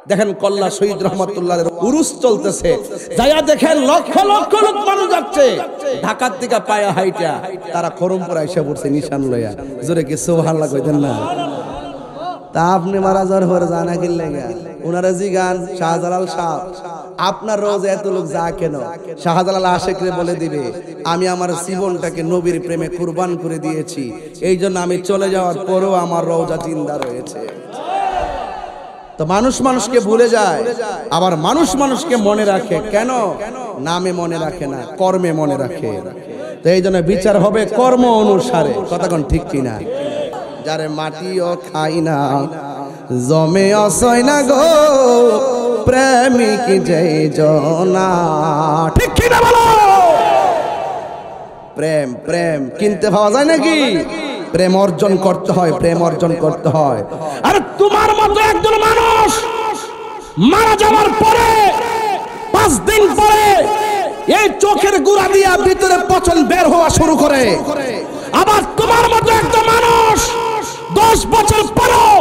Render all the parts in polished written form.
দেখেন কল্লা শহীদ রহমাতুল্লাহের উরুস চলতেছে, যাইয়া দেখেন লক্ষ লক্ষ লোক মানুষ যাচ্ছে ঢাকার দিকে পায়া হাইটা, তারা খরমপুরা এসে পড়ছে নিশান লইয়া। জোরে কি সুবহানাল্লাহ কইতেন না? তা আপনি মারা যাওয়ার পরে জানা কি লেগা ওনারা জি গান শাহজালাল শাহ আপনার রোজে এত লোক যা কেন? শাহজালাল আশেকরে বলে দিবে আমি আমার জীবনটাকে নবীর প্রেমে কুরবান করে দিয়েছি, এই জন্য আমি চলে যাওয়ার পরেও আমার রওজা জিন্দা রয়েছে। তো মানুষ মানুষকে ভুলে যায়, আবার মানুষ মানুষকে মনে রাখে। কেন? নামে মনে রাখে না, কর্মে মনে রাখে। তো এই জন্য বিচার হবে কর্ম অনুসারে। কথা কোন ঠিক কিনা? যারে মাটিও খাই না জমে অসয় না গো প্রেমিক যেই জনা, ঠিক কিনা বলো? প্রেম প্রেম কিনতে পাওয়া যায় নাকি? প্রেম অর্জন করতে হয়, প্রেম অর্জন করতে হয়। আর তোমার মতো একজন মানুষ মারা যাওয়ার পরে 5 দিন পরে এই চোখের গুড়া দিয়া ভিতরে পচন বের হওয়া শুরু করে। আবার তোমার মতো একজন মানুষ 10 বছর পরেও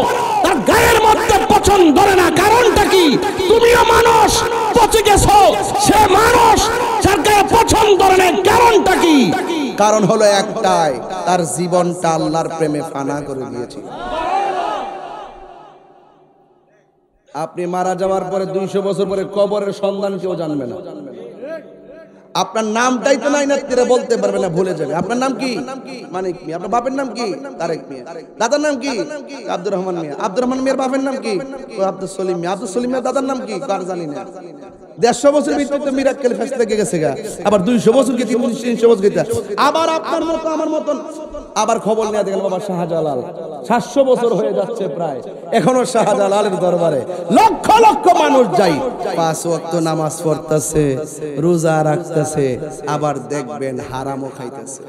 তার গায়ের মধ্যে পচন ধরে না। কারণটা কি? তুমিও মানুষ, পচে গেছো, সে মানুষ, যার গায়ে পচন ধরে না। কারণটা কি? কারণ হলো একটাই, তার জীবনটা আল্লাহর প্রেমে ফানা করে দিয়েছে। আপনি মারা যাওয়ার পরে 200 বছর পরে কবরের সন্ধান কেউ জানবে না। আপনার নামটাই তো নাই না তেরে বলতে পারবে না, ভুলে যাবে। আপনার নাম কি? মানিক মিয়া। আপনার বাপের নাম কি? তারেক মিয়া। দাদার নাম কি? আব্দুর রহমান মিয়া। আব্দুর রহমান মিয়ার বাপের নাম কি? আব্দুল সলিম মিয়া। আব্দুল সলিম মিয়ার দাদার নাম কি? কার জানি না। 150 বছর ভিতরে তো মিরাক্কেল ফেস লেগে গেছে গা। আবার 200 বছর কি 300 বছর কি? আবার আপনার মতো আমার মতন আবার খবর নিয়ে দেখেন বাবা শাহজালাল 700 বছর হয়ে যাচ্ছে প্রায়, এখনো শাহজালালের দরবারে লক্ষ লক্ষ মানুষ যায়, 5 ওয়াক্ত নামাজ পড়তেছে, রোজা রাখতেছে, আবার দেখবেন হারামও খাইতেছে।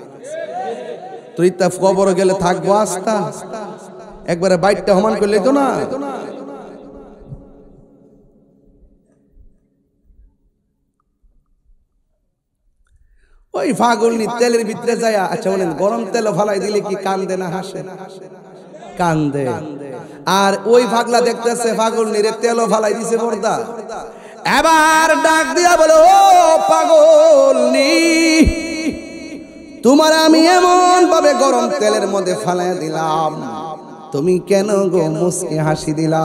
তুই তা কবরে গেলে থাকবো আস্তা, একবারে বাইটটা হমান করলে তো না। ওই ফাগলনি তেলের ভিতরে যায়, আচ্ছা বলেন গরম তেল ফালাই দিলে কি কান্দে না হাসে? কান্দে। আর ওই ফাগলা দেখতেছে ফাগলনির তেলও ফালাই দিছে পর্দা, এবার ডাক দিয়া বলে ও পাগলনি, তোমার আমি এমন ভাবে গরম তেলের মধ্যে ফালাই দিলাম, তুমি কেন গো মুস্কি হাসি দিলা?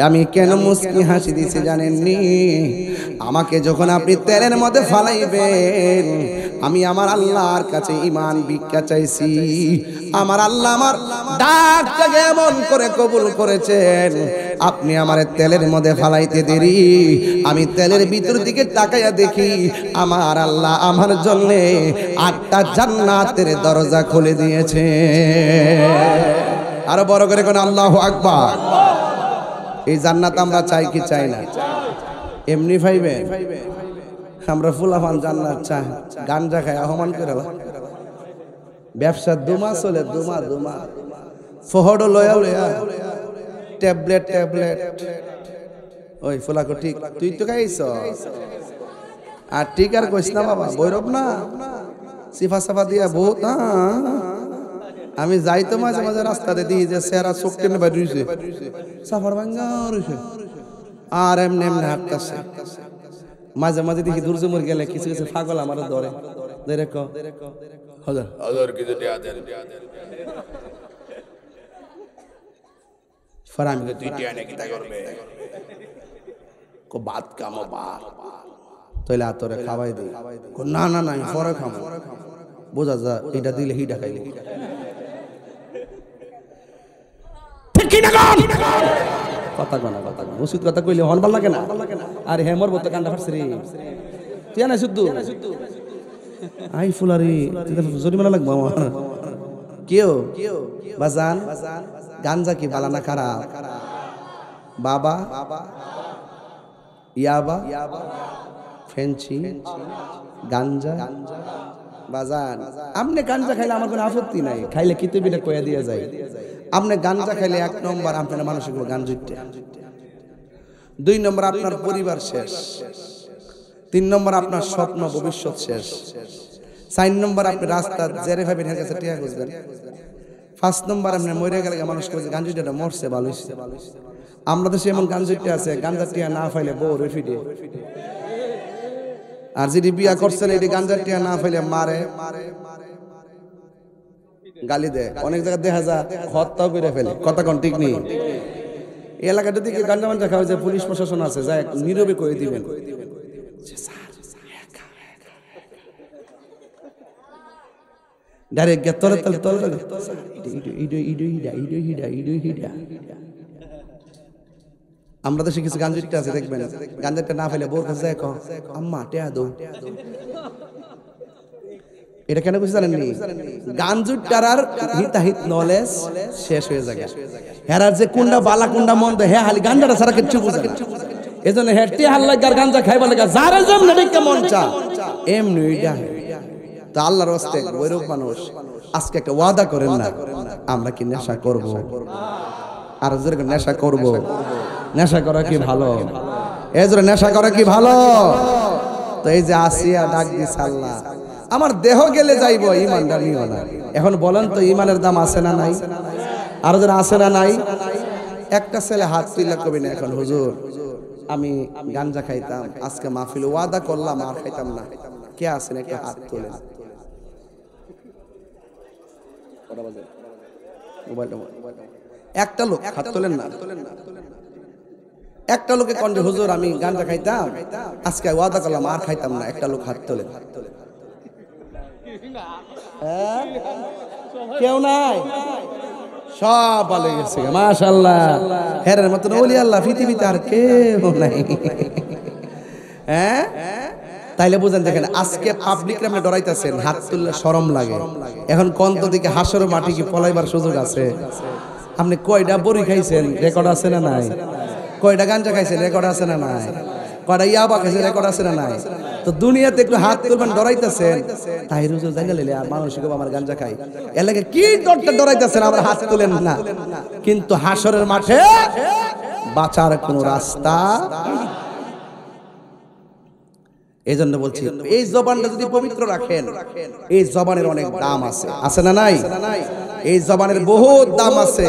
আমি কেন মুস্কি হাসি দিছি জানেননি? আমাকে যখন আপনি তেলের মধ্যে ফালাইবেন, আমি আমার আল্লাহর কাছে ঈমান ভিক্ষা চাইছি। আমার আল্লাহ আমার ডাকটাকে এমন করে কবুল করেছেন, আপনি আমার তেলের মধ্যে ফালাইতে দেরি, আমি তেলের ভিতর দিকে তাকাইয়া দেখি আমার আল্লাহ আমার জন্য 8টা জান্নাতের দরজা খুলে দিয়েছে। আরো বড় করে কোন আল্লাহু আকবার। এই জান্নাত আমরা চাই কি চাই না? এমনি পাইবে? আমরা ফুলাফান জান্নাত চাই, গাঞ্জা খাই আহমান করে ব্যবসা দুমা চলে, দুমা দুমা ফহড় লয়া লয়া ট্যাবলেট ট্যাবলেট। ওই ফুলাকো ঠিক, তুই তো খাইছ আর ঠিক আর কইস না বাবা, বৈরব না সিফা সাফা দিয়া বহুত। আমি যাই তো মাঝে মাঝে রাস্তাতে দিই যে সেরা চোখ টেনে বাইরে রয়েছে, সাফার ভাঙ্গা রয়েছে, আর এমনি এমনি হাঁটতেছে। মাঝে মাঝে দেখি দুর্জমর গেলে কিছু কিছু পাগল আমার ধরে দেখো হাজার কিছু ফারামি তুই টিয়া নাকি তা করবে কো বাত কামো বা তইলে আতরে খাওয়াই দিই। না না না আমি পরে খাবো, বোঝা যা এটা দিলে হিডা খাইলে কথা কনা কথা ওষুধ কথা কইলে হন ভাল লাগে না। আর হেমর বলতে কান্ডা ফাটছে রে, তুই না শুদ্ধ আই ফুলারি জরিমানা লাগবো আমার। কেউ বাজান গাঞ্জা কি বালা না খারাপ? বাবা ইয়াবা ফেন্সি গাঞ্জা বাজান। আপনি গাঞ্জা খাইলে আমার কোনো আপত্তি নাই, খাইলে কিতে বিটা কইয়া দিয়া যায়। আপনি গাঞ্জা খাইলে 1 নম্বর আপনার মানুষগুলো গান জুটতে, 2 নম্বর আপনার পরিবার শেষ, 3 নম্বর আপনার স্বপ্ন ভবিষ্যৎ শেষ, 4 নম্বর আপনি রাস্তা জেরে ভাবেন এর কাছে টিয়া খুঁজবেন, 5 নম্বর আপনি মরে গেলে মানুষ কইছে গান জুটটা মরছে ভালো হইছে, আমরা দেশে এমন গাঞ্জাটি আছে, গাঞ্জার টিয়া না ফাইলে বউ রেফিডে, আর যিনি বিয়া করছেন এটি গাঞ্জার টিয়া না ফাইলে মারে, গালি দেয়। অনেক জায়গায় দেখা যায় হত্যাও করে ফেলে। কথা কোন ঠিক নেই? এই এলাকাটা দিকে গাঞ্জা মাঞ্জা খাওয়া যায়, পুলিশ প্রশাসন আছে, যায় নীরবে করে দিবেন, ডাইরেক্ট গে তলে তলে তলে আমরা দেশে কিছু গাঞ্জাটা আছে দেখবেন, গাঞ্জাটা না ফেলে বোর কাছে যায়, আম্মা টেয়া দো। এটা কেন বুঝতে জানেননি? গাঞ্জুটার হিতাহিত নলেজ শেষ হয়ে যায়। হেরার যে কোনটা বালা কোনটা মন্দ, হে হালি গাঞ্জাটা ছাড়া কিচ্ছু বুঝে না। এজন্য হেটি হাল্লাগার গাঞ্জা খাইবা লাগা যারে যেমন দেখে মন চা এমনি এটা। তা আল্লাহর রাস্তে ওইরূপ মানুষ আজকে একটা ওয়াদা করেন না, আমরা কি নেশা করব? আর জোরে নেশা করব। নেশা করা কি ভালো? এই জোরে নেশা করা কি ভালো? তো এই যে আসিয়া ডাক দিছে আল্লাহ, আমার দেহ গেলে যাইব, ইমানটা নিও না। এখন বলেন তো ইমানের দাম আছে না নাই? আর যারা আছে না নাই? একটা ছেলে হাত তুলে কবি না এখন, হুজুর আমি গাঞ্জা খাইতাম, আজকে মাহফিলে ওয়াদা করলাম আর খাইতাম না। কে আছেন একটা হাত তোলেন। একটা লোক হাত তোলেন না। একটা লোকে কন্ডে হুজুর আমি গাঞ্জা খাইতাম, আজকে ওয়াদা করলাম আর খাইতাম না। একটা লোক হাত তোলেন। কেউ নাই, সব ভালো গেছে মাশাআল্লাহ। হেরের মতন ওলি আল্লাহ পৃথিবীতে আর কেউ নাই। হ্যাঁ, তাইলে বুঝেন, দেখেন আজকে পাবলিক আপনি ডরাইতেছেন, হাত তুললে শরম লাগে। এখন কন্ত দিকে হাসর মাটি কি পলাইবার সুযোগ আছে? আপনি কয়টা বড়ি খাইছেন, রেকর্ড আছে না নাই? কয়টা গাঞ্জা খাইছেন, রেকর্ড আছে না নাই? কয়টা ইয়াবা খাইছেন, রেকর্ড আছে না নাই? তো দুনিয়াতে একটু হাত তুলবেন ডরাইতেছেন, তাই রুজুর জায়গা লেলে আর মানুষ আমার গাঞ্জা খাই এলাকে কি ডরাইতেছেন, আবার হাত তুলেন না। কিন্তু হাসরের মাঠে বাঁচার কোন রাস্তা। এই জন্য বলছি, এই জবানটা যদি পবিত্র রাখেন, এই জবানের অনেক দাম আছে, আছে না নাই? এই জবানের বহুত দাম আছে।